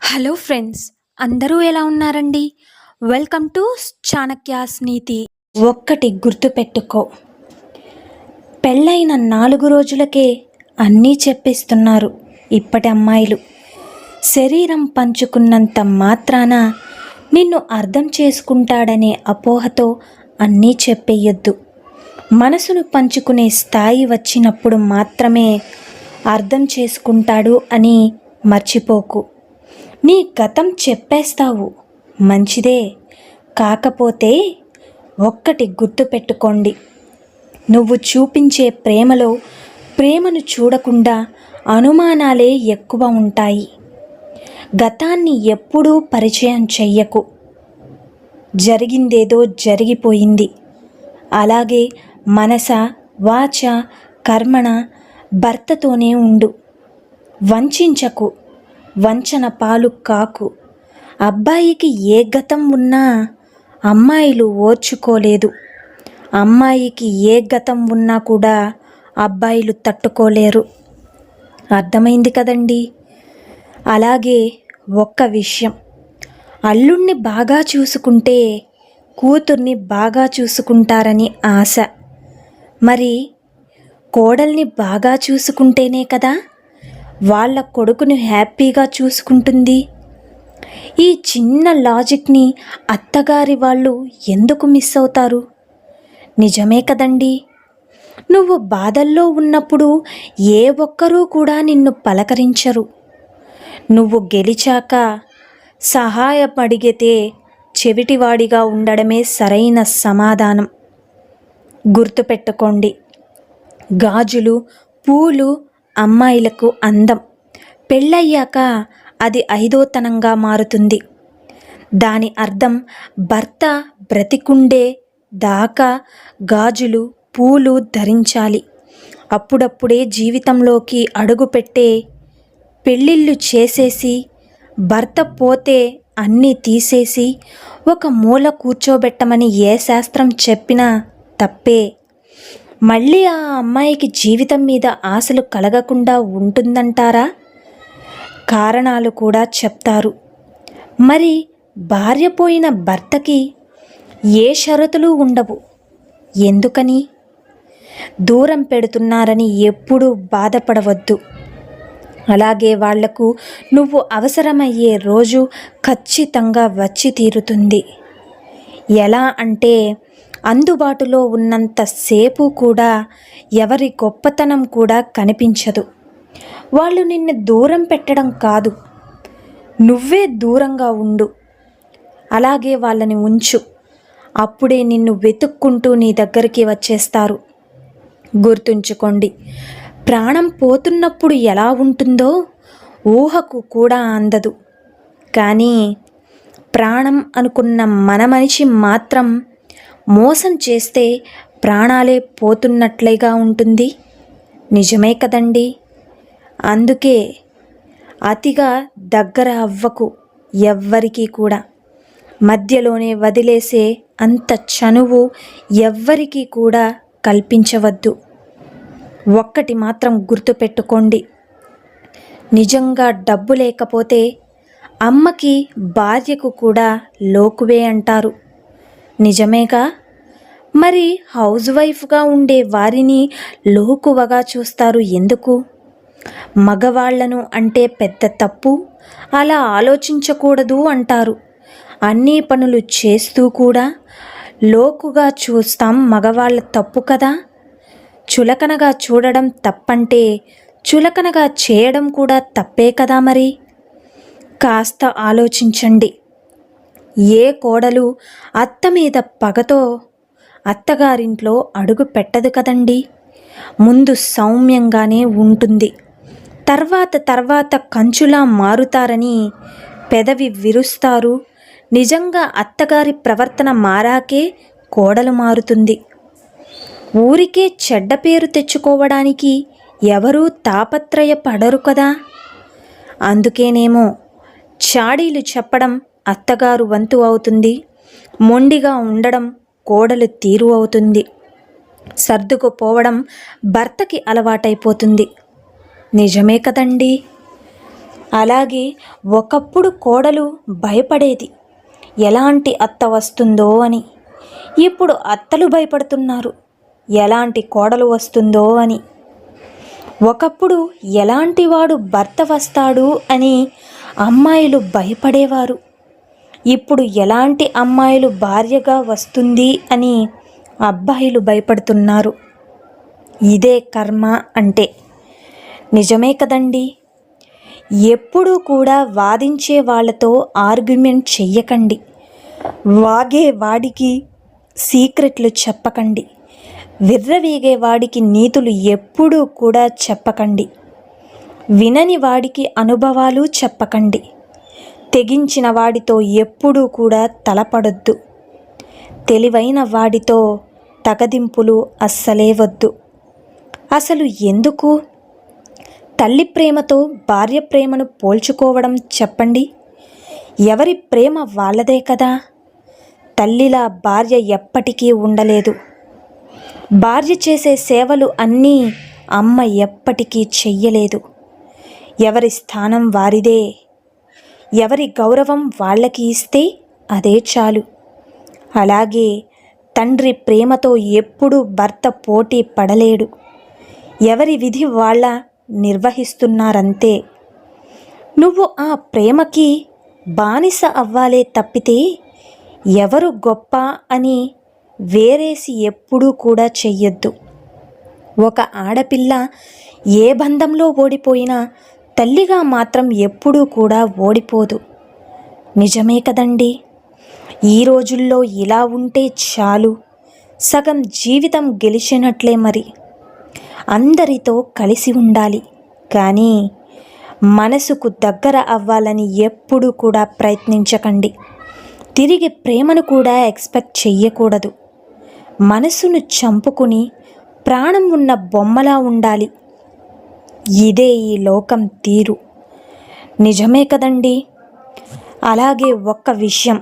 Hello friends, అందరూ ఎలా ఉన్నారండి? వెల్కమ్ టు చాణక్యాస్ నీతి. ఒక్కటి గుర్తుపెట్టుకో, పెళ్ళైన 4 రోజులకే అన్నీ చెప్పేస్తున్నారు ఇప్పటి అమ్మాయిలు. శరీరం పంచుకున్నంత మాత్రాన నిన్ను అర్థం చేసుకుంటాడనే అపోహతో అన్నీ చెప్పేయొద్దు. మనసును పంచుకునే స్థాయి వచ్చినప్పుడు మాత్రమే అర్థం చేసుకుంటాడు అని మర్చిపోకు. నీ గతం చెప్పేస్తావు, మంచిదే. కాకపోతే ఒక్కటి గుర్తుపెట్టుకోండి, నువ్వు చూపించే ప్రేమను చూడకుండా అనుమానాలే ఎక్కువ ఉంటాయి. గతాన్ని ఎప్పుడూ పరిచయం చెయ్యకు. జరిగిందేదో జరిగిపోయింది. అలాగే మనస, వాచ, కర్మణ భర్తతోనే ఉండు. వంచకు, వంచన పాలు కాకు. అబ్బాయికి ఏ గతం ఉన్నా అమ్మాయిలు ఓర్చుకోలేదు. అమ్మాయికి ఏ గతం ఉన్నా కూడా అబ్బాయిలు తట్టుకోలేరు. అర్థమైంది కదండి? అలాగే ఒక్క విషయం, అల్లుణ్ణి బాగా చూసుకుంటే కూతుర్ని బాగా చూసుకుంటారని ఆశ. మరి కోడల్ని బాగా చూసుకుంటేనే కదా వాళ్ళ కొడుకును హ్యాపీగా చూసుకుంటుంది. ఈ చిన్న లాజిక్ని అత్తగారి వాళ్ళు ఎందుకు మిస్ అవుతారు? నిజమే కదండి. నువ్వు బాధల్లో ఉన్నప్పుడు ఏ ఒక్కరూ కూడా నిన్ను పలకరించరు. నువ్వు గెలిచాక సహాయపడిగితే చెవిటివాడిగా ఉండడమే సరైన సమాధానం. గుర్తుపెట్టుకోండి, గాజులు, పూలు అమ్మాయిలకు అందం. పెళ్ళయ్యాక అది ఐదోతనంగా మారుతుంది. దాని అర్థం భర్త బ్రతికుండే దాకా గాజులు, పూలు ధరించాలి. అప్పుడప్పుడే జీవితంలోకి అడుగుపెట్టే. పెళ్ళిళ్ళు చేసేసి భర్త పోతే అన్నీ తీసేసి ఒక మూల కూర్చోబెట్టమని ఏ శాస్త్రం చెప్పినా తప్పే. మళ్ళీ ఆ అమ్మాయికి జీవితం మీద ఆశలు కలగకుండా ఉంటుందంటారా? కారణాలు కూడా చెప్తారు. మరి భార్య పోయిన భర్తకి ఏ షరతులు ఉండవు. ఎందుకని? దూరం పెడుతున్నారని ఎప్పుడూ బాధపడవద్దు. అలాగే వాళ్లకు నువ్వు అవసరమయ్యే రోజు ఖచ్చితంగా వచ్చి తీరుతుంది. ఎలా అంటే, అందుబాటులో ఉన్నంతసేపు కూడా ఎవరి గొప్పతనం కూడా కనిపించదు. వాళ్ళు నిన్ను దూరం పెట్టడం కాదు, నువ్వే దూరంగా ఉండు. అలాగే వాళ్ళని ఉంచు. అప్పుడే నిన్ను వెతుక్కుంటూ నీ దగ్గరికి వచ్చేస్తారు. గుర్తుంచుకోండి, ప్రాణం పోతున్నప్పుడు ఎలా ఉంటుందో ఊహకు కూడా అందదు. కానీ ప్రాణం అనుకున్న మన మనిషి మాత్రం మోసం చేస్తే ప్రాణాలే పోతున్నట్లేగా ఉంటుంది. నిజమే కదండి? అందుకే అతిగా దగ్గర అవ్వకు ఎవ్వరికీ కూడా. మధ్యలోనే వదిలేసే అంత చనువు ఎవ్వరికీ కూడా కల్పించవద్దు. ఒక్కటి మాత్రం గుర్తుపెట్టుకోండి, నిజంగా డబ్బు లేకపోతే అమ్మకి భార్యకు కూడా లోకువే అంటారు. నిజమేగా? మరి హౌస్ వైఫ్గా ఉండే వారిని లోకువగా చూస్తారు ఎందుకు? మగవాళ్లను అంటే పెద్ద తప్పు, అలా ఆలోచించకూడదు అంటారు. అన్ని పనులు చేస్తూ కూడా లోకుగా చూస్తాం మగవాళ్ళ తప్పు కదా. చులకనగా చూడడం తప్పంటే చులకనగా చేయడం కూడా తప్పే కదా. మరి కాస్త ఆలోచించండి. ఏ కోడలు అత్త మీద పగతో అత్తగారింట్లో అడుగు పెట్టదు కదండి. ముందు సౌమ్యంగానే ఉంటుంది. తర్వాత కంచులా మారుతారని పెదవి విరుస్తారు. నిజంగా అత్తగారి ప్రవర్తన మారాకే కోడలు మారుతుంది. ఊరికే చెడ్డ పేరు తెచ్చుకోవడానికి ఎవరూ తాపత్రయపడరు కదా. అందుకేనేమో చాడీలు చెప్పడం అత్తగారు వంతు అవుతుంది. మొండిగా ఉండడం కోడలు తీరు అవుతుంది. సర్దుకుపోవడం భర్తకి అలవాటైపోతుంది. నిజమే కదండి? అలాగే ఒకప్పుడు కోడలు భయపడేది, ఎలాంటి అత్త వస్తుందో అని. ఇప్పుడు అత్తలు భయపడుతున్నారు, ఎలాంటి కోడలు వస్తుందో అని. ఒకప్పుడు ఎలాంటి వాడు భర్త వస్తాడు అని అమ్మాయిలు భయపడేవారు. ఇప్పుడు ఎలాంటి అమ్మాయిలు భార్యగా వస్తుంది అని అబ్బాయిలు భయపడుతున్నారు. ఇదే కర్మ అంటే. నిజమే కదండి. ఎప్పుడూ కూడా వాదించే వాళ్ళతో ఆర్గ్యుమెంట్ చెయ్యకండి. వాగే వాడికి సీక్రెట్లు చెప్పకండి. విర్రవీగే వాడికి నీతులు ఎప్పుడూ కూడా చెప్పకండి. వినని వాడికి అనుభవాలు చెప్పకండి. తెగించిన వాడితో ఎప్పుడూ కూడా తలపడొద్దు. తెలివైన వాడితో తగదింపులు అస్సలే వద్దు. అసలు ఎందుకు తల్లి ప్రేమతో భార్య ప్రేమను పోల్చుకోవడం చెప్పండి? ఎవరి ప్రేమ వాళ్ళదే కదా. తల్లిలా భార్య ఎప్పటికీ ఉండలేదు. భార్య చేసే సేవలు అన్నీ అమ్మ ఎప్పటికీ చెయ్యలేదు. ఎవరి స్థానం వారిదే. ఎవరి గౌరవం వాళ్ళకి ఇస్తే అదే చాలు. అలాగే తండ్రి ప్రేమతో ఎప్పుడూ భర్త పోటీ పడలేడు. ఎవరి విధి వాళ్ళ నిర్వహిస్తున్నారంతే. నువ్వు ఆ ప్రేమకి బానిస అవ్వాలే తప్పితే ఎవరు గొప్ప అని వేరేసి ఎప్పుడూ కూడా చెయ్యొద్దు. ఒక ఆడపిల్ల ఏ బంధంలో ఓడిపోయినా తల్లిగా మాత్రం ఎప్పుడూ కూడా ఓడిపోదు. నిజమే కదండి. ఈ రోజుల్లో ఇలా ఉంటే చాలు, సగం జీవితం గెలిచినట్లే. మరి అందరితో కలిసి ఉండాలి, కానీ మనసుకు దగ్గర అవ్వాలని ఎప్పుడూ కూడా ప్రయత్నించకండి. తిరిగి ప్రేమను కూడా ఎక్స్పెక్ట్ చెయ్యకూడదు. మనసును చంపుకుని ప్రాణం ఉన్న బొమ్మలా ఉండాలి. ఇదే ఈ లోకం తీరు. నిజమే కదండి. అలాగే ఒక్క విషయం,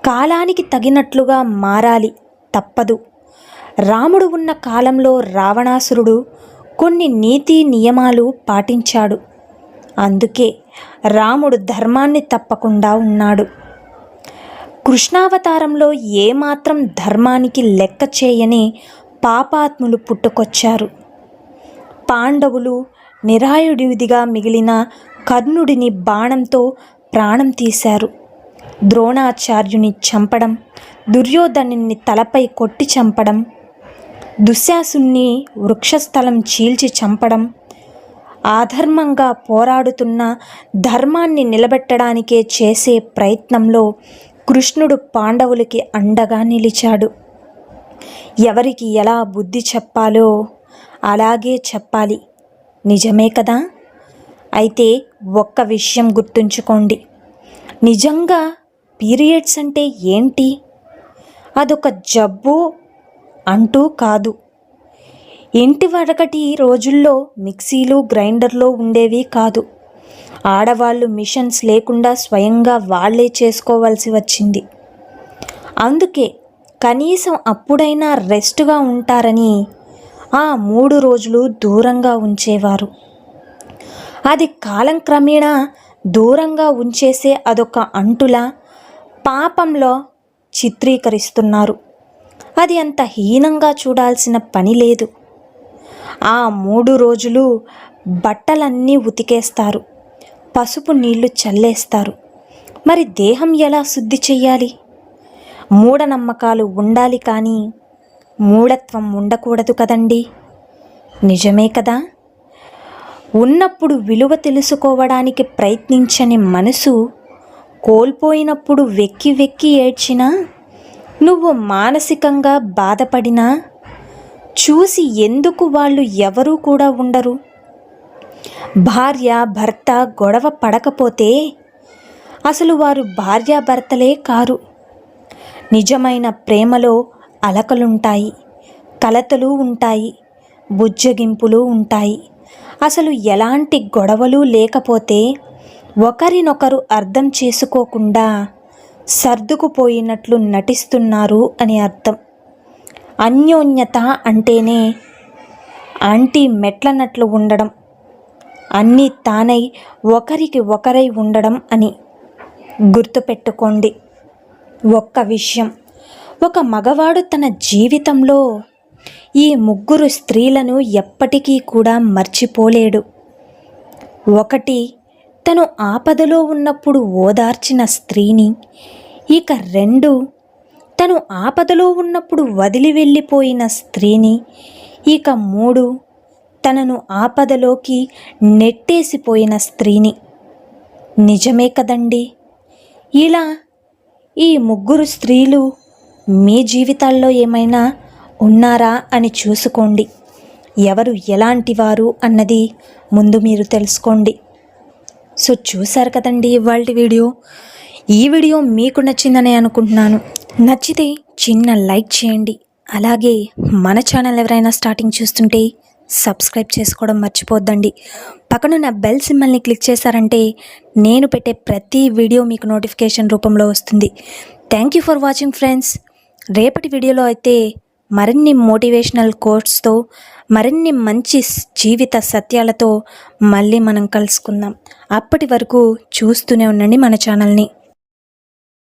కాలానికి తగినట్లుగా మారాలి, తప్పదు. రాముడు ఉన్న కాలంలో రావణాసురుడు కొన్ని నీతి నియమాలు పాటించాడు. అందుకే రాముడు ధర్మాన్ని తప్పకుండా ఉన్నాడు. కృష్ణావతారంలో ఏమాత్రం ధర్మానికి లెక్క చేయని పాపాత్ములు పుట్టుకొచ్చారు. పాండవులు నిరాయుడిదిగా మిగిలిన కర్ణుడిని బాణంతో ప్రాణం తీశారు. ద్రోణాచార్యుని చంపడం, దుర్యోధనుని తలపై కొట్టి చంపడం, దుశ్శాసుని వృక్షస్థలం చీల్చి చంపడం, అధర్మంగా పోరాడుతున్న ధర్మాన్ని నిలబెట్టడానికే చేసే ప్రయత్నంలో కృష్ణుడు పాండవులకి అండగా నిలిచాడు. ఎవరికి ఎలా బుద్ధి చెప్పాలో అలాగే చెప్పాలి. నిజమే కదా. అయితే ఒక్క విషయం గుర్తుంచుకోండి, నిజంగా పీరియడ్స్ అంటే ఏంటి? అదొక జబ్బు అంటూ కాదు. ఇంటి వరకటి రోజుల్లో మిక్సీలు గ్రైండర్లు ఉండేవి కాదు. ఆడవాళ్ళు మిషన్స్ లేకుండా స్వయంగా వాళ్ళే చేసుకోవాల్సి వచ్చింది. అందుకే కనీసం అప్పుడైనా రెస్ట్గా ఉంటారని ఆ 3 రోజులు దూరంగా ఉంచేవారు. అది కాలం క్రమేణా దూరంగా ఉంచేసే అదొక అంటులా పాపంలో చిత్రీకరిస్తున్నారు. అది అంత హీనంగా చూడాల్సిన పని లేదు. ఆ 3 రోజులు బట్టలన్నీ ఉతికేస్తారు, పసుపు నీళ్లు చల్లేస్తారు. మరి దేహం ఎలా శుద్ధి చెయ్యాలి? మూఢనమ్మకాలు ఉండాలి, కానీ మూఢత్వం ఉండకూడదు కదండి. నిజమే కదా. ఉన్నప్పుడు విలువ తెలుసుకోవడానికి ప్రయత్నించని మనసు కోల్పోయినప్పుడు వెక్కి వెక్కి ఏడ్చినా, నువ్వు మానసికంగా బాధపడినా చూసి ఎందుకు వాళ్ళు ఎవరూ కూడా ఉండరు. భార్య భర్త గొడవ పడకపోతే అసలు వారు భార్యాభర్తలే కారు. నిజమైన ప్రేమలో అలకలుంటాయి, కలతలు ఉంటాయి, బుజ్జగింపులు ఉంటాయి. అసలు ఎలాంటి గొడవలు లేకపోతే ఒకరినొకరు అర్థం చేసుకోకుండా సర్దుకుపోయినట్లు నటిస్తున్నారు అని అర్థం. అన్యోన్యత అంటేనే ఆంటీ మెట్లనట్లు ఉండడం. అన్నీ తానై ఒకరికి ఒకరై ఉండడం అని. గుర్తుపెట్టుకోండి ఒక్క విషయం, ఒక మగవాడు తన జీవితంలో ఈ ముగ్గురు స్త్రీలను ఎప్పటికీ కూడా మర్చిపోలేడు. ఒకటి, తను ఆపదలో ఉన్నప్పుడు ఓదార్చిన స్త్రీని. ఇక 2, తను ఆపదలో ఉన్నప్పుడు వదిలి వెళ్ళిపోయిన స్త్రీని. ఇక 3, తనను ఆపదలోకి నెట్టేసిపోయిన స్త్రీని. నిజమే కదండి? ఇలా ఈ ముగ్గురు స్త్రీలు మీ జీవితాల్లో ఏమైనా ఉన్నారా అని చూసుకోండి. ఎవరు ఎలాంటి వారు అన్నది ముందు మీరు తెలుసుకోండి. సో చూశారు కదండి ఇవాల్టి వీడియో. ఈ వీడియో మీకు నచ్చిందని అనుకుంటున్నాను. నచ్చితే చిన్న లైక్ చేయండి. అలాగే మన ఛానల్ ఎవరైనా స్టార్టింగ్ చూస్తుంటే సబ్స్క్రైబ్ చేసుకోవడం మర్చిపోద్దండి. పక్కనున్న బెల్ సింబల్ని క్లిక్ చేశారంటే నేను పెట్టే ప్రతి వీడియో మీకు నోటిఫికేషన్ రూపంలో వస్తుంది. Thank you for watching friends. రేపటి వీడియోలో అయితే మరిన్ని మోటివేషనల్ కోట్స్తో, మరిన్ని మంచి జీవిత సత్యాలతో మళ్ళీ మనం కలుసుకుందాం. అప్పటి వరకు చూస్తూనే ఉండండి మన ఛానల్ని.